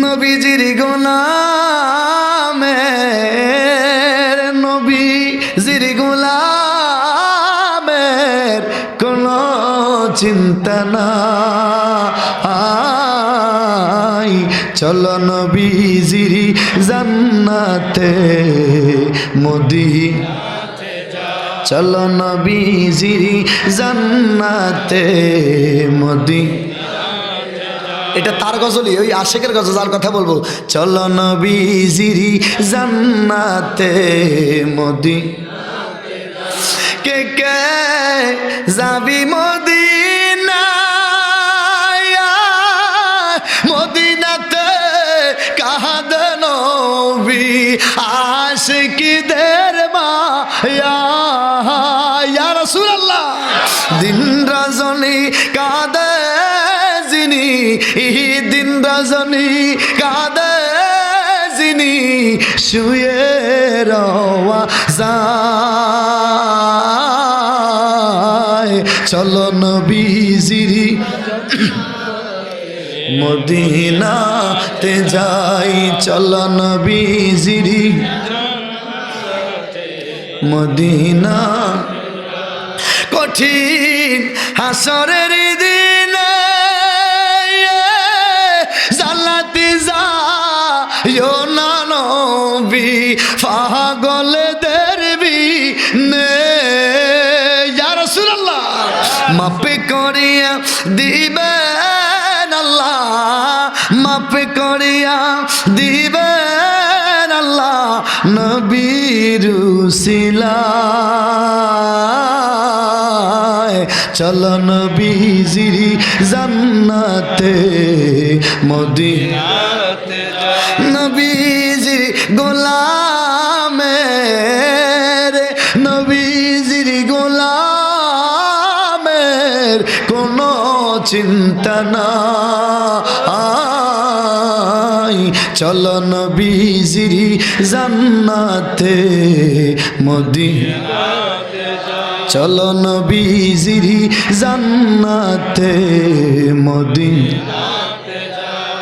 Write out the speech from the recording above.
নবীজির গোলামের নবীজির গোলামের কোনো চিন্তা নাই চলো নবীজির জান্নাতে মদিনাতে চলো নবীজির জান্নাতে মদিনাতে এটা তার গজলই ওই আশিকের গজল যার কথা বলবো চলো নবীজির জান্নাতে মদিনাতে কে কে যাবি মদিনাতে কাহাদে নবী আশিকদের মায়া ইয়া রাসূলুল্লাহ দিন রজনী কাঁদে যিনি দিন রজনী কাঁদে যিনি শুয়ে রওয়া যায় চলো নবীজির মদিনাতে যাই চলো নবীজির মদিনা কঠিন হাসরের দিনে জান্নাতে যাইও না নবী পাগলদের বিনে ইয়া রাসূলুল্লাহ মাফ করিয়া দিবেন আল্লাহ মাফ করিয়া দিবেন আল্লাহ নবীর উসিলায় চলো নবীজির জান্নাতে মদিনাতে নবীজির গোলামের নবীজির গোলামের কোনো চিন্তা নাই চলো নবীজির জান্নাতে মদিনাতে চলো নবীজির জান্নাতে মদিনা